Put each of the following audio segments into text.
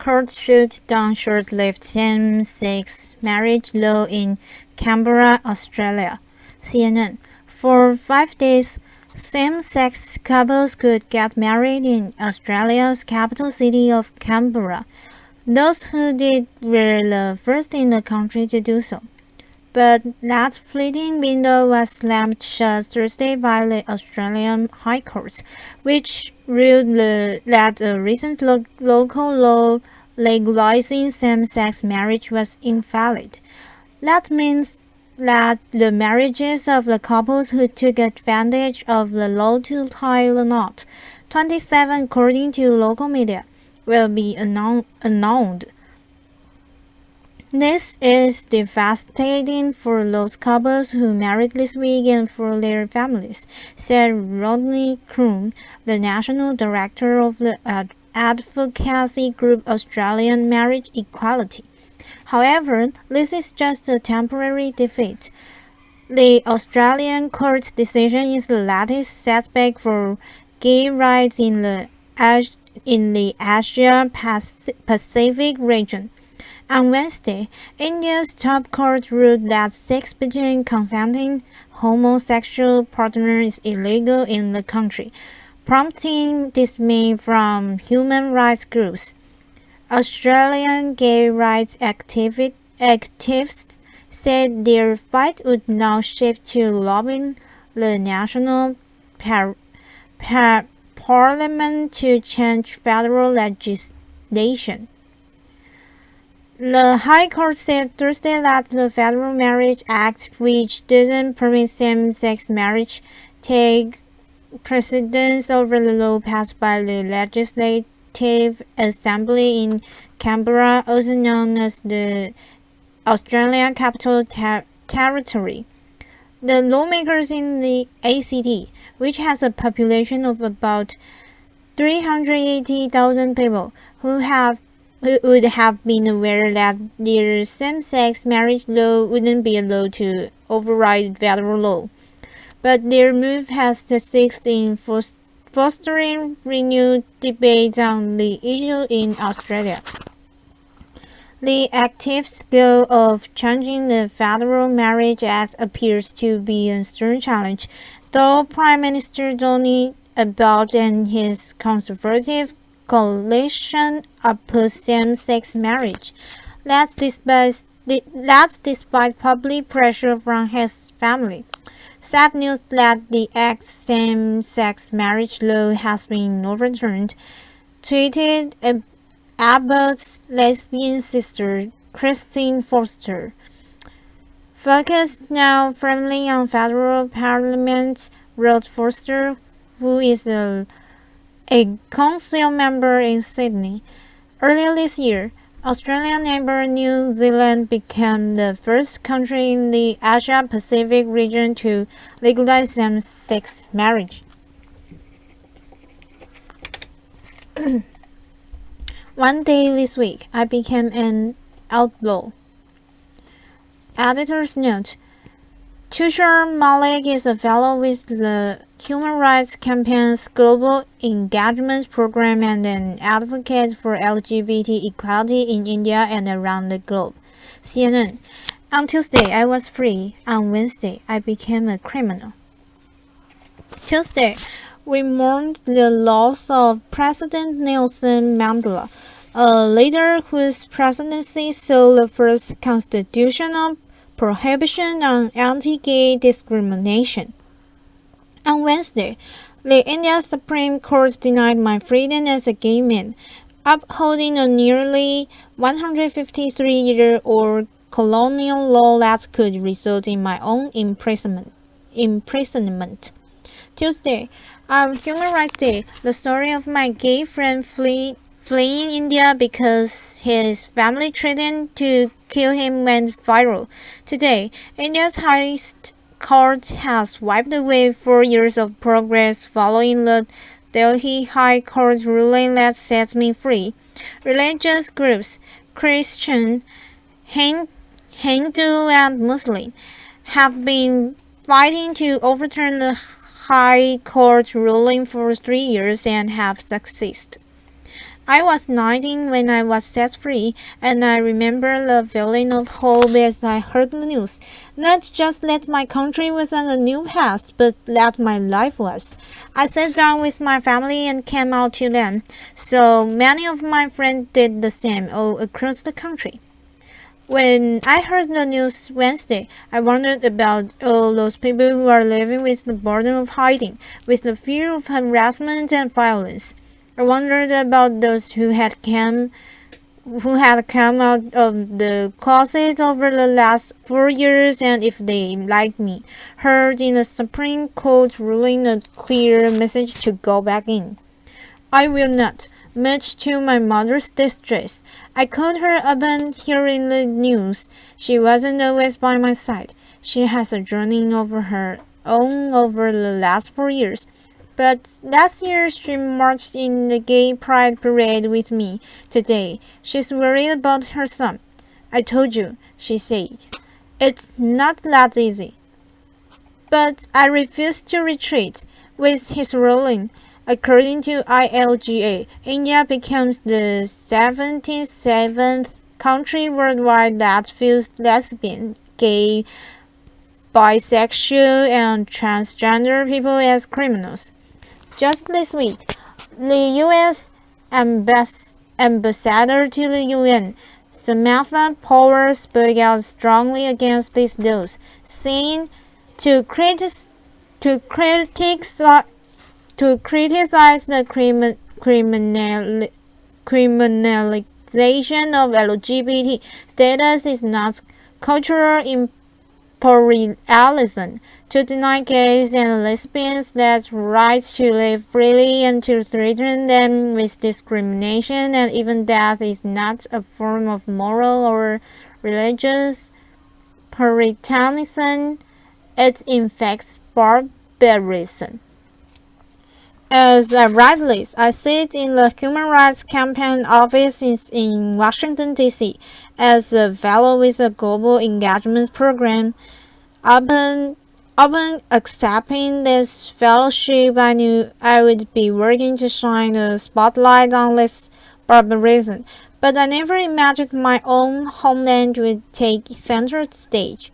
Court shut down short-lived same-sex marriage law in Canberra, Australia. CNN. For 5 days, same-sex couples could get married in Australia's capital city of Canberra. Those who did were the first in the country to do so. But that fleeting window was slammed shut Thursday by the Australian High Court, which ruled that a recent local law legalizing same-sex marriage was invalid. That means that the marriages of the couples who took advantage of the law to tie the knot, 27 according to local media, will be annulled. This is devastating for those couples who married this week and for their families, said Rodney Croom, the national director of the advocacy group Australian Marriage Equality. However, this is just a temporary defeat. The Australian court's decision is the latest setback for gay rights in the Asia-Pacific region. On Wednesday, India's top court ruled that sex between consenting homosexual partners is illegal in the country, prompting dismay from human rights groups. Australian gay rights activists said their fight would now shift to lobbying the national parliament to change federal legislation. The High Court said Thursday that the Federal Marriage Act, which doesn't permit same-sex marriage, take precedence over the law passed by the Legislative Assembly in Canberra, also known as the Australian Capital Territory. The lawmakers in the ACT, which has a population of about 380,000 people, who would have been aware that their same-sex marriage law wouldn't be allowed to override federal law. But their move has succeeded in fostering renewed debate on the issue in Australia. The activists' goal of changing the Federal Marriage Act appears to be a stern challenge, though Prime Minister Tony Abbott and his Conservative coalition oppose same-sex marriage. That's despite public pressure from his family. Sad news that the Act's same-sex marriage law has been overturned, tweeted Abbott's lesbian sister, Christine Foster. Focused now firmly on federal parliament, wrote Foster, who is a council member in Sydney. Earlier this year, Australian neighbor New Zealand became the first country in the Asia-Pacific region to legalize same-sex marriage. One day this week, I became an outlaw. Editor's note: Tushar Malik is a fellow with the Human Rights Campaign's Global Engagement Program and an advocate for LGBT equality in India and around the globe. CNN. On Tuesday, I was free. On Wednesday, I became a criminal. Tuesday, we mourned the loss of President Nelson Mandela, a leader whose presidency saw the first constitutional prohibition on anti-gay discrimination. On Wednesday, the Indian Supreme Court denied my freedom as a gay man, upholding a nearly 153-year-old colonial law that could result in my own imprisonment. Tuesday, on Human Rights Day, the story of my gay friend fleeing India because his family threatened to kill him went viral. Today, India's highest court has wiped away 4 years of progress following the Delhi High Court ruling that sets me free. Religious groups, Christian, Hindu, and Muslim, have been fighting to overturn the High Court ruling for 3 years and have succeeded. I was 19 when I was set free, and I remember the feeling of hope as I heard the news. Not just that my country was on a new path, but that my life was. I sat down with my family and came out to them. So many of my friends did the same all across the country. When I heard the news Wednesday, I wondered about all those people who are living with the burden of hiding, with the fear of harassment and violence. I wondered about those who had come out of the closet over the last 4 years, and if they, like me, heard in the Supreme Court ruling a clear message to go back in. I will not. Much to my mother's distress, I called her upon hearing the news. She wasn't always by my side. She has a journey over her own over the last 4 years. But last year she marched in the gay pride parade with me. Today she's worried about her son. I told you, she said. It's not that easy. But I refuse to retreat. With his ruling, according to ILGA, India becomes the 77th country worldwide that views lesbian, gay, bisexual, and transgender people as criminals. Just this week, the U.S. ambassador to the UN, Samantha Power, spoke out strongly against these laws, saying to criticize the criminalization of LGBT status is not cultural imperialism. To deny gays and lesbians their rights to live freely and to threaten them with discrimination and even death is not a form of moral or religious puritanism. It's in fact barbarism. As I write this, I sit in the Human Rights Campaign office in Washington, D.C. as a fellow with a global engagement program. Upon accepting this fellowship, I knew I would be working to shine a spotlight on this barbarism, but I never imagined my own homeland would take center stage.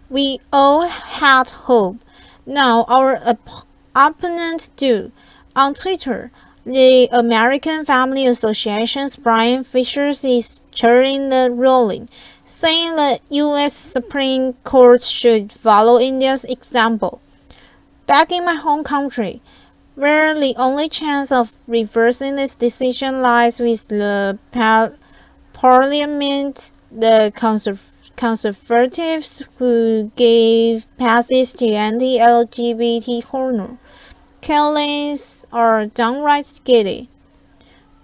We all had hope. Now our opponents do. On Twitter, the American Family Association's Brian Fisher is cheering the ruling, saying the U.S. Supreme Court should follow India's example. Back in my home country, where the only chance of reversing this decision lies with the parliament, the conservatives who gave passes to anti-LGBT horror killings are downright giddy.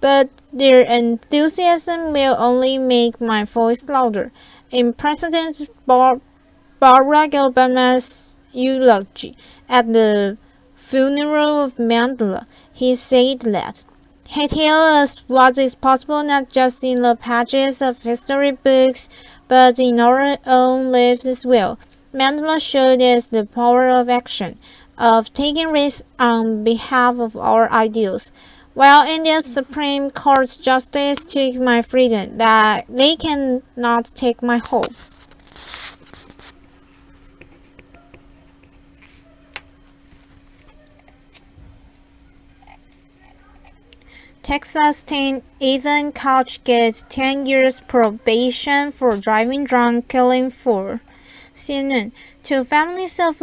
But their enthusiasm will only make my voice louder. In President Barack Obama's eulogy at the funeral of Mandela, he said that he tells us what is possible not just in the pages of history books, but in our own lives as well. Mandela showed us the power of action, of taking risks on behalf of our ideals. While India's Supreme Court justice took my freedom, that they cannot take my hope. Texas teen Ethan Koch gets 10 years probation for driving drunk, killing 4. CNN. To families of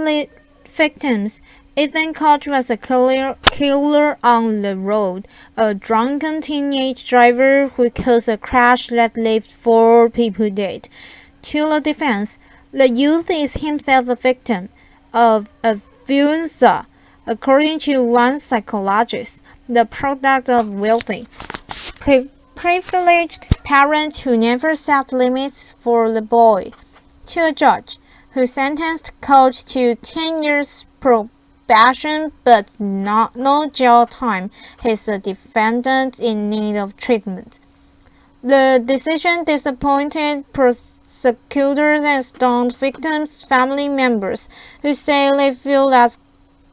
victims, Ethan Koch was a killer on the road, a drunken teenage driver who caused a crash that left 4 people dead. To the defense, the youth is himself a victim of abuse, according to one psychologist, the product of wealthy, privileged parents who never set limits for the boy. To a judge, who sentenced Koch to 10 years probation but no jail time, he's a defendant in need of treatment. The decision disappointed prosecutors and stunned victims' family members, who say they feel that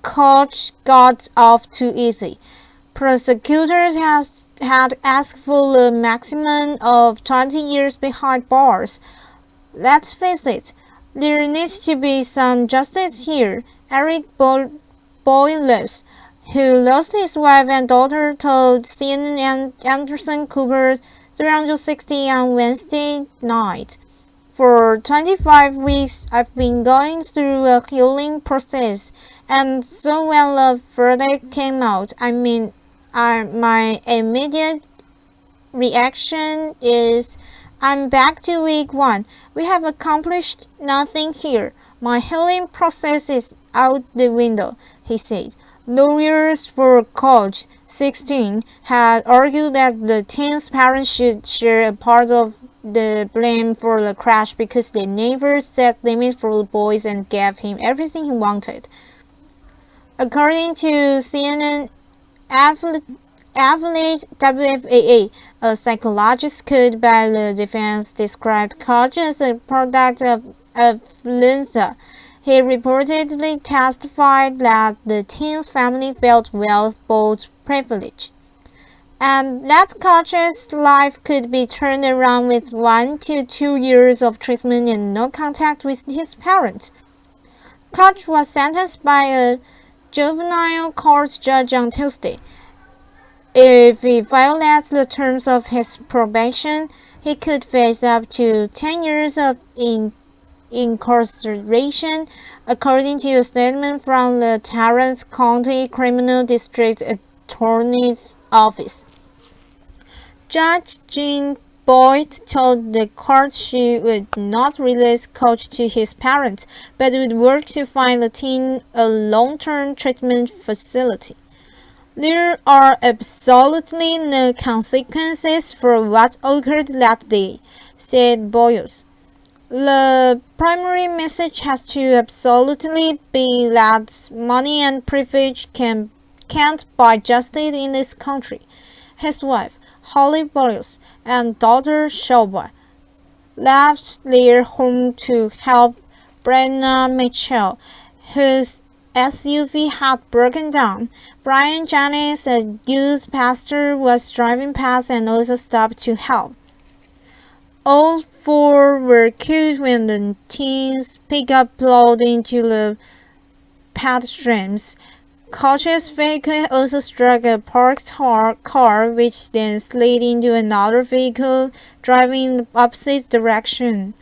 Koch got off too easy. Prosecutors had asked for a maximum of 20 years behind bars. Let's face it, there needs to be some justice here. Eric Boyles, who lost his wife and daughter, told CNN and Anderson Cooper 360 on Wednesday night. For 25 weeks, I've been going through a healing process, and so when the verdict came out, my immediate reaction is, I'm back to week one. We have accomplished nothing here. My healing process is out the window, he said. Lawyers for Coach, 16, had argued that the teen's parents should share a part of the blame for the crash because they never set limits for the boys and gave him everything he wanted. According to CNN affiliate WFAA, a psychologist called by the defense described Koch as a product of affluenza. He reportedly testified that the teen's family felt wealth bought privilege, and that Koch's life could be turned around with 1 to 2 years of treatment and no contact with his parents. Koch was sentenced by a juvenile court judge on Tuesday. If he violates the terms of his probation, he could face up to 10 years of incarceration, according to a statement from the Tarrant County Criminal District Attorney's Office. Judge Jean Boyd told the court she would not release Koch to his parents, but would work to find the teen a long-term treatment facility. There are absolutely no consequences for what occurred that day, said Boyles. The primary message has to absolutely be that money and privilege can't buy justice in this country. His wife, Holly Boyles, and daughter Shelba left their home to help Brenna Mitchell, whose SUV had broken down. Brian Jennings, a youth pastor, was driving past and also stopped to help. All four were killed when the teen's pickup plowed into the pedestrians. Koch's vehicle also struck a parked car, which then slid into another vehicle driving in the opposite direction.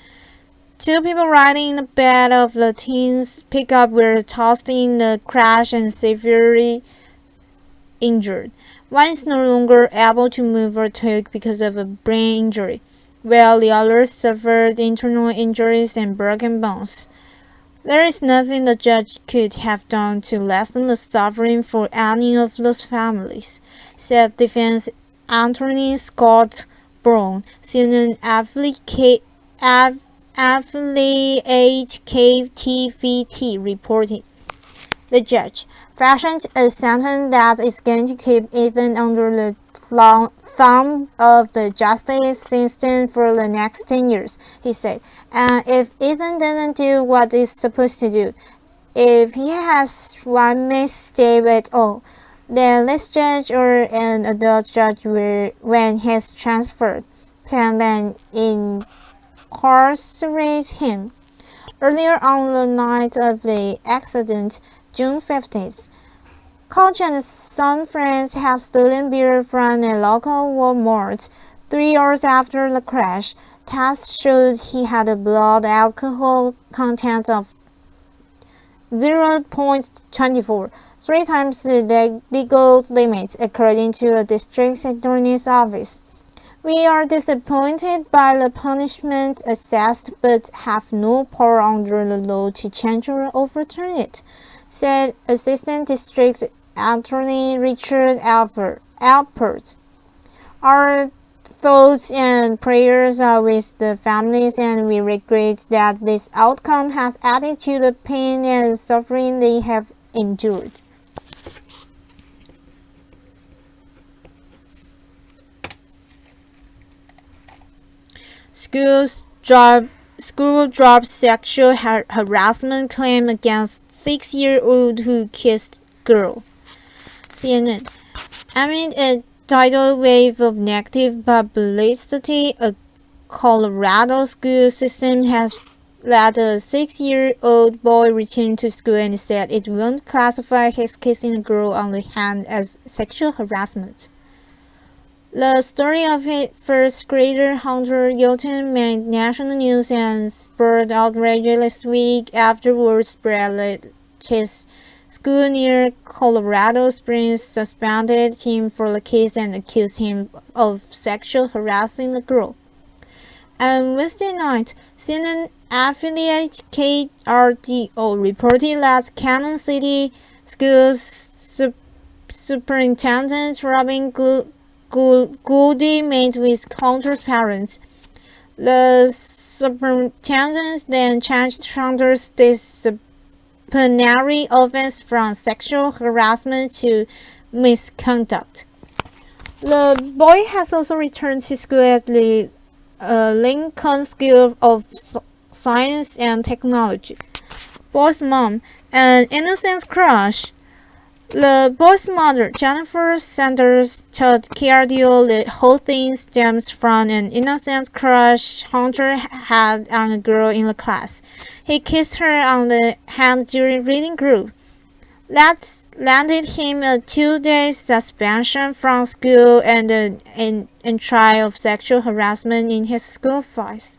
Two people riding in the bed of the teen's pickup were tossed in the crash and severely injured. One is no longer able to move or talk because of a brain injury, while the others suffered internal injuries and broken bones. There is nothing the judge could have done to lessen the suffering for any of those families, said defense attorney Scott Brown, CNN affiliate KTVT reported. The judge fashioned a sentence that is going to keep Ethan under the thumb of the justice system for the next 10 years, he said. And if Ethan doesn't do what he's supposed to do, if he has one misstep at all, then this judge or an adult judge will, when he's transferred, can then incarcerate him. Earlier on the night of the accident, June 15th, Koch and some friends had stolen beer from a local Walmart. 3 hours after the crash, tests showed he had a blood alcohol content of 0.24, 3 times the legal limit, according to the district attorney's office. We are disappointed by the punishment assessed, but have no power under the law to change or overturn it, said Assistant District Attorney Richard Alpert. Our thoughts and prayers are with the families, and we regret that this outcome has added to the pain and suffering they have endured. School drops sexual harassment claim against 6-year-old who kissed girl. CNN. Amid a tidal wave of negative publicity, a Colorado school system has let a 6-year-old boy return to school and said it won't classify his kissing a girl on the hand as sexual harassment. The story of first grader Hunter Youngton made national news and spurred outrage last week after word spread that his school near Colorado Springs suspended him for the case and accused him of sexual harassing the girl. On Wednesday night, CNN affiliate KRDO reported that Cannon City Schools Superintendent Robin Goody met with Hunter's parents. The superintendent then charged Hunter's disciplinary offense from sexual harassment to misconduct. The boy has also returned to school at the Lincoln School of Science and Technology. Boy's mom, an innocent crush. The boy's mother, Jennifer Sanders, told KRDO the whole thing stems from an innocent crush Hunter had on a girl in the class. He kissed her on the hand during reading group. That landed him a 2-day suspension from school and a trial of sexual harassment in his school files.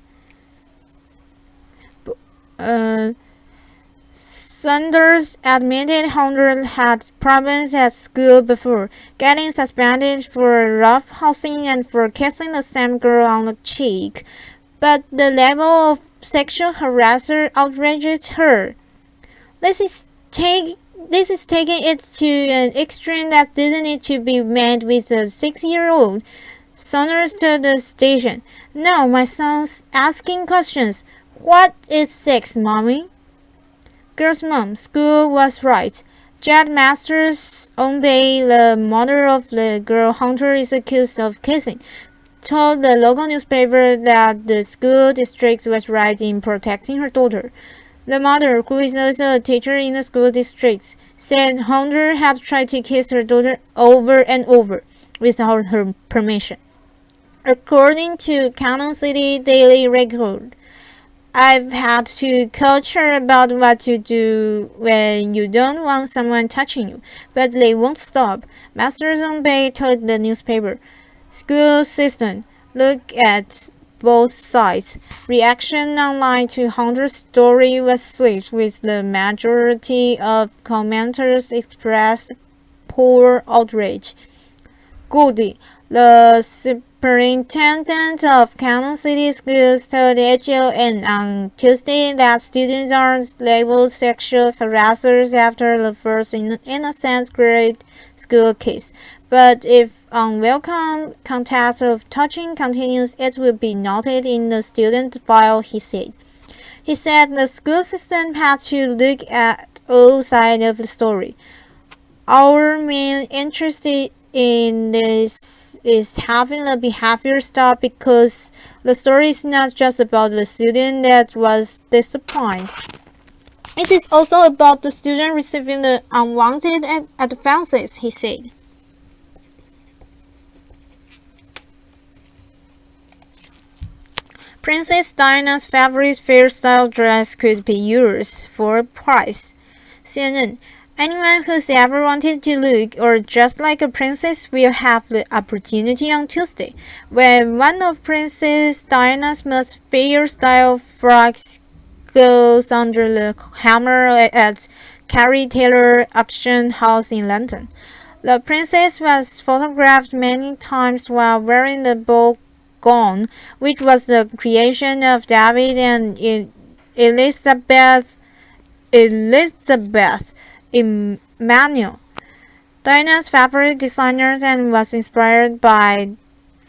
Sanders admitted Hunter had problems at school before, getting suspended for roughhousing and for kissing the same girl on the cheek, but the level of sexual harasser outraged her. This is taking it to an extreme that doesn't need to be met with a 6-year-old. Sanders told the station, "No, my son's asking questions. What is sex, mommy?" Girl's mom, school was right. Jed Masters Ombay, the mother of the girl Hunter is accused of kissing, told the local newspaper that the school district was right in protecting her daughter. The mother, who is also a teacher in the school district, said Hunter had tried to kiss her daughter over and over without her permission. According to Cannon City Daily Record, "I've had to coach her about what to do when you don't want someone touching you, but they won't stop," Masters on Bay told the newspaper. School system, look at both sides. Reaction online to Hunter's story was swift, with the majority of commenters expressed poor outrage. Goody, the superintendent of Cannon City Schools, told HLN on Tuesday that students aren't labeled sexual harassers after the first innocent grade school case. But if unwelcome contact of touching continues, it will be noted in the student file, he said. He said the school system had to look at all sides of the story. "Our main interest in this is having the behavior stop, because the story is not just about the student that was disappointed. It is also about the student receiving the unwanted advances," he said. Princess Diana's favorite hairstyle dress could be yours for a price. CNN. Anyone who's ever wanted to look or dress like a princess will have the opportunity on Tuesday, when one of Princess Diana's most hairstyle frocks goes under the hammer at Carrie Taylor Auction House in London. The princess was photographed many times while wearing the ball gown, which was the creation of David and Elizabeth Emmanuel, Diana's favorite designers, and was inspired by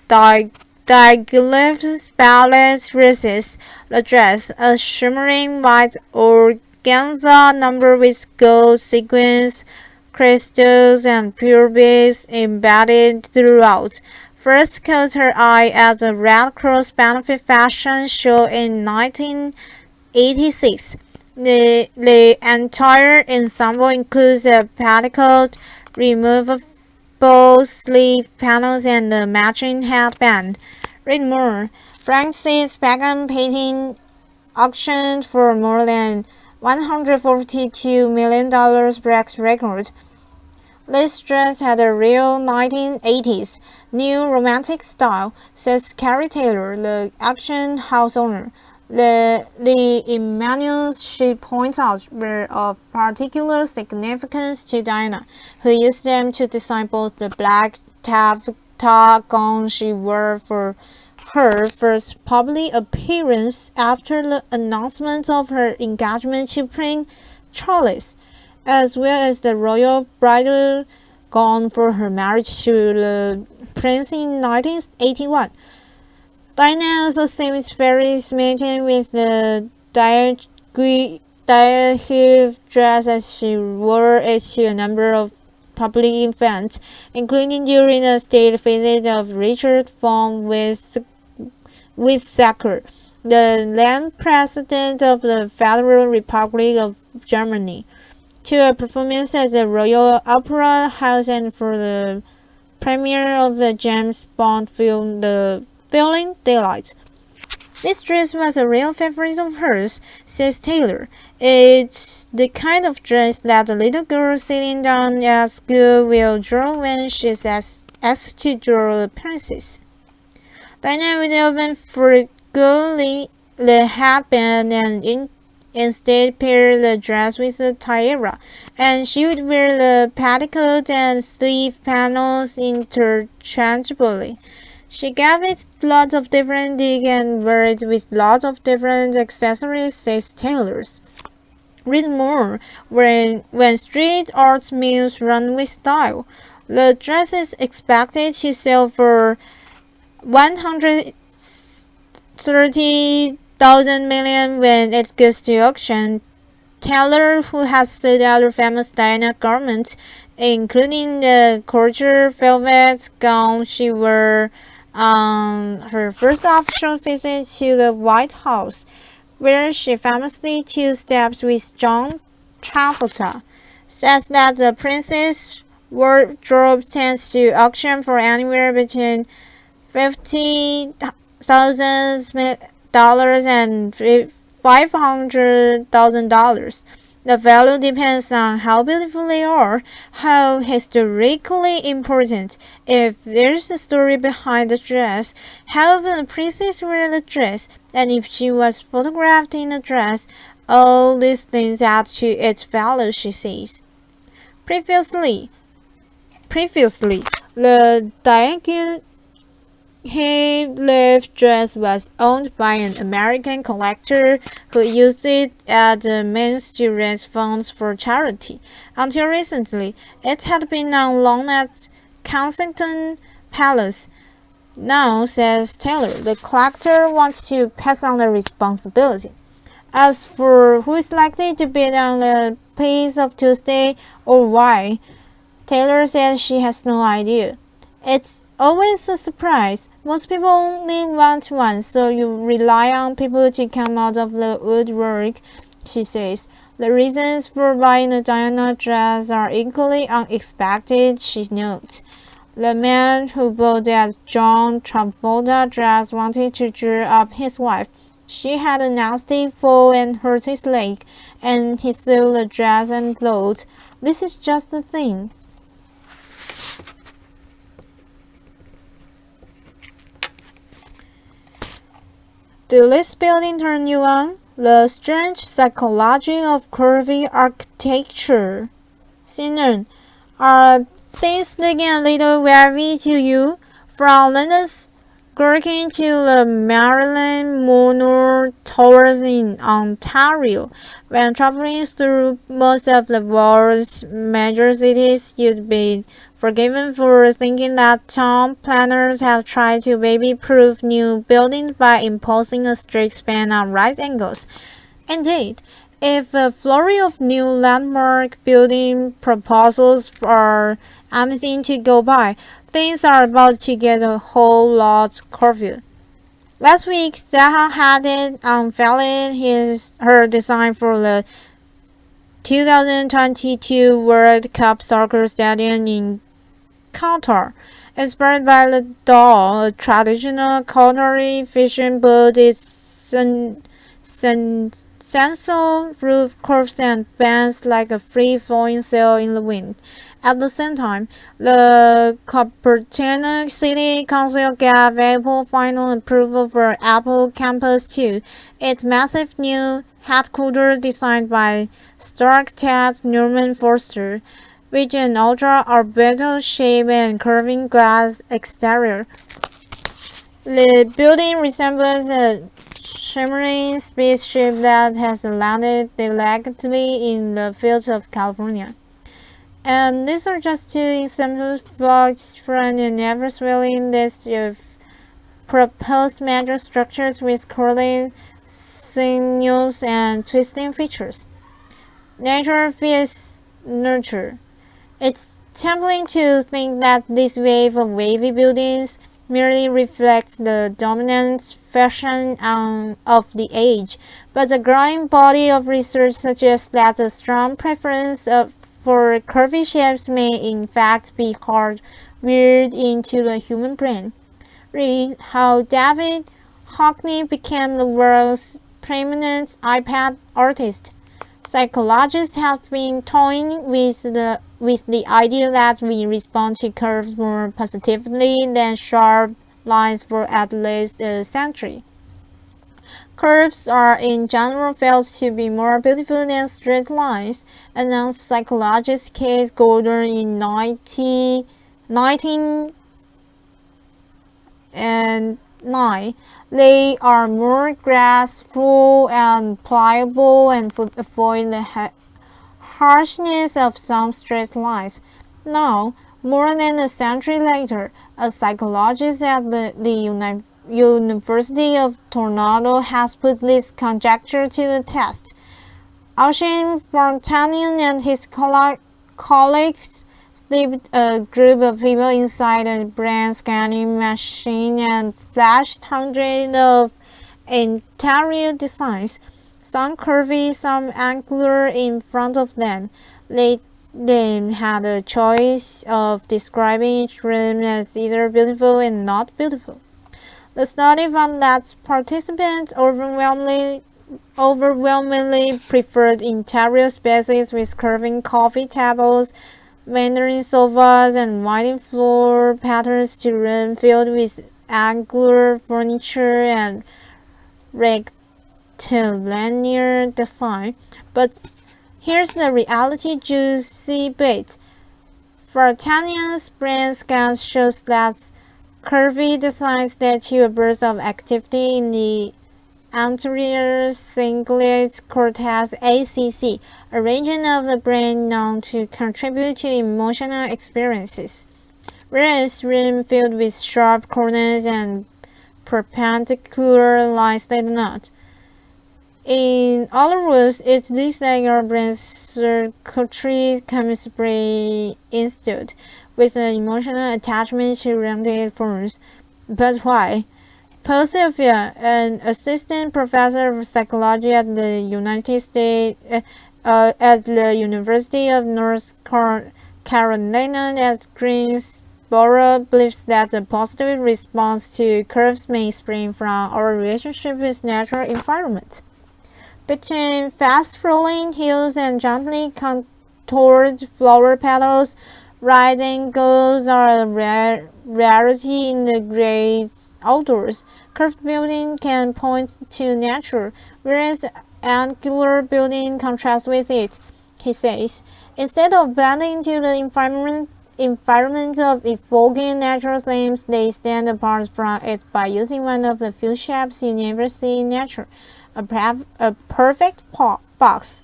Diaghilev's ballet dresses. The dress, a shimmering white organza number with gold sequins, crystals, and pure beads embedded throughout, first caught her eye at the Red Cross benefit fashion show in 1986. The entire ensemble includes a petticoat, both sleeve panels and the matching headband. Read more. Francis Bacon painting auctioned for more than $142 million breaks record. This dress had a real 1980s new romantic style, says Carrie Taylor, the auction house owner. The Emmanuels, she points out, were of particular significance to Diana, who used them to design both the black taffeta gown she wore for her first public appearance after the announcement of her engagement to Prince Charles, as well as the royal bridal gown for her marriage to the prince in 1981. Diana also seems very smitten with the diagree dress as she wore it to a number of public events, including during a state visit of Richard von Weizsäcker, the then President of the Federal Republic of Germany, to a performance at the Royal Opera House and for the premiere of the James Bond film The Falling Daylight. This dress was a real favorite of hers, says Taylor. It's the kind of dress that a little girl sitting down at school will draw when she's asked to draw a princess. Diana would often forego the headband and instead pair the dress with a tiara, and she would wear the petticoat and sleeve panels interchangeably. She gave it lots of different dig and wore it with lots of different accessories, says Taylor's. Read more. When street art mills run with style, the dress is expected to sell for 130,000 million when it goes to auction. Taylor, who has sold other famous Diana garments, including the couture velvet gown she wore on her first official visit to the White House, where she famously two-steps with John Travolta, says that the princess' wardrobe tends to auction for anywhere between $50,000 and $500,000. The value depends on how beautiful they are, how historically important, if there's a story behind the dress, how often the princess wears the dress, and if she was photographed in the dress. All these things add to its value, she says. Previously, the Diagon Leaf dress was owned by an American collector who used it as a means to raise funds for charity. Until recently, it had been on loan at Kensington Palace. Now, says Taylor, the collector wants to pass on the responsibility. As for who is likely to bid on the piece of Tuesday or why, Taylor says she has no idea. It's always a surprise. Most people only want one, so you rely on people to come out of the woodwork, she says. The reasons for buying a Diana dress are equally unexpected, she notes. The man who bought that John Travolta dress wanted to cheer up his wife. She had a nasty fall and hurt his leg, and he sold the dress and thought, this is just the thing. Did this building turn you on? The strange psychology of curvy architecture. Sinan, are things looking a little wavy to you? From London's Gherkin to the Maryland Monroe Towers in Ontario. When traveling through most of the world's major cities, you'd be forgiven for thinking that town planners have tried to baby-proof new buildings by imposing a strict span on right angles. Indeed, if a flurry of new landmark building proposals are anything to go by, things are about to get a whole lot curvier. Last week, Zaha Hadid unveiled her design for the 2022 World Cup Soccer Stadium in Counter. Inspired by the doll, a traditional cutlery fishing boat is sensor roof curves and bends like a free-flowing sail in the wind. At the same time, the Cupertino City Council gave Apple final approval for Apple Campus 2, its massive new headquarters designed by StarkTech's Norman Foster, with an ultra-orbital shape and curving glass exterior. The building resembles a shimmering spaceship that has landed delicately in the fields of California. And these are just two examples from an ever-swelling list of proposed major structures with curling sinews and twisting features. Nature feeds nurture. It's tempting to think that this wave of wavy buildings merely reflects the dominant fashion of the age, but a growing body of research suggests that a strong preference for curvy shapes may in fact be hardwired into the human brain. Read how David Hockney became the world's preeminent iPad artist. Psychologists have been toying with the idea that we respond to curves more positively than sharp lines for at least a century. Curves are in general felt to be more beautiful than straight lines, announced psychologist Kate Gordon in 1909. They are more graceful and pliable and would avoid the harshness of some straight lines. Now, more than a century later, a psychologist at the University of Toronto has put this conjecture to the test. Oisin Vartanian and his colleagues slipped a group of people inside a brain scanning machine and flashed hundreds of interior designs, some curvy, some angular, in front of them. They then had a choice of describing each room as either beautiful and not beautiful. The study found that participants overwhelmingly preferred interior spaces with curving coffee tables, Mandarin sofas, and winding floor patterns to rooms filled with angular furniture and rectilinear design. But here's the reality juicy bit. Vartanian's brain scan shows that curvy designs led to a burst of activity in the anterior cingulate cortex (ACC), a region of the brain known to contribute to emotional experiences, whereas rooms filled with sharp corners and perpendicular lines did not. In other words, it's this layer of brain circuitry chemistry institute, with an emotional attachment to rounded forms. But why? Paul Sylvia, an assistant professor of psychology at the University of North Carolina at Greensboro, believes that a positive response to curves may spring from our relationship with natural environment. Between fast-rolling hills and gently contoured flower petals, right angles are a rarity in the great outdoors. Curved building can point to nature, whereas angular building contrasts with it, he says. Instead of blending to the environment of evoking natural themes, they stand apart from it by using one of the few shapes you never see in nature, a perfect box.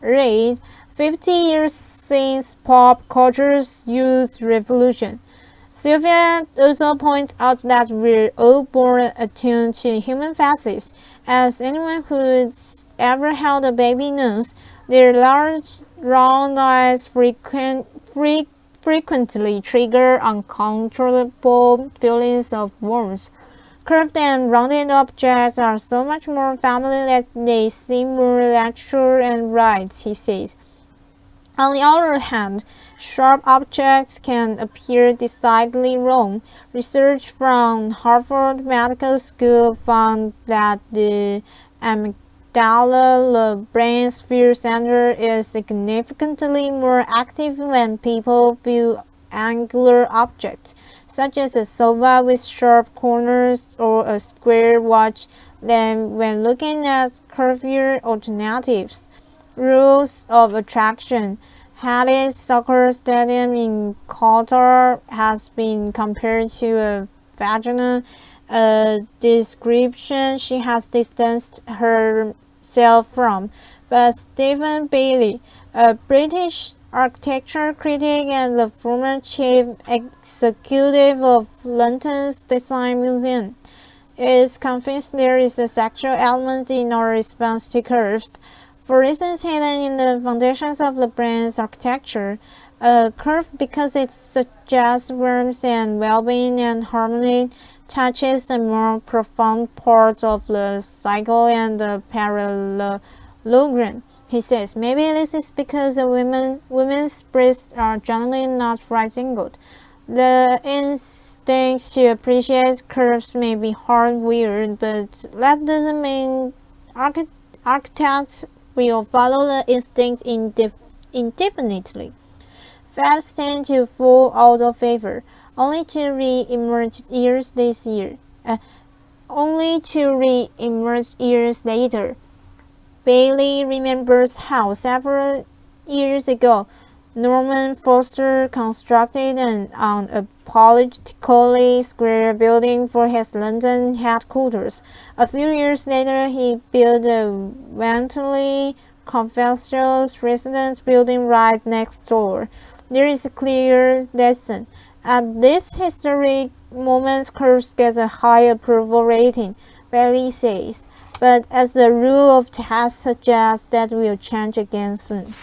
Read, 50 years since pop culture's youth revolution. Sylvia also points out that we're all born attuned to human faces. As anyone who's ever held a baby knows, their large, round eyes frequently trigger uncontrollable feelings of warmth. Curved and rounded objects are so much more familiar that they seem more natural and right, he says. On the other hand, Sharp objects can appear decidedly wrong. Research from Harvard Medical School found that the amygdala, the brain's fear center, is significantly more active when people view angular objects, such as a sofa with sharp corners or a square watch, than when looking at curvier alternatives. Rules of attraction. Hadith Soccer Stadium in Qatar has been compared to a vagina, a description she has distanced herself from. But Stephen Bailey, a British architecture critic and the former chief executive of London's Design Museum, is convinced there is a sexual element in our response to curves. For instance, hidden in the foundations of the brain's architecture, a curve, because it suggests warmth and well-being and harmony, touches the more profound parts of the cycle and the parallelogram. He says, maybe this is because the women's breasts are generally not right-angled. The instinct to appreciate curves may be hardwired, but that doesn't mean architects will follow the instinct indefinitely. Facts tend to fall out of favor, only to re-emerge years later. Bailey remembers how several years ago Norman Foster constructed an unapologetically square building for his London headquarters. A few years later, he built a vastly conspicuous residence building right next door. There is a clear lesson. At this historic moment, curves get a high approval rating, Bailey says. But as the rule of test suggests, that will change again soon.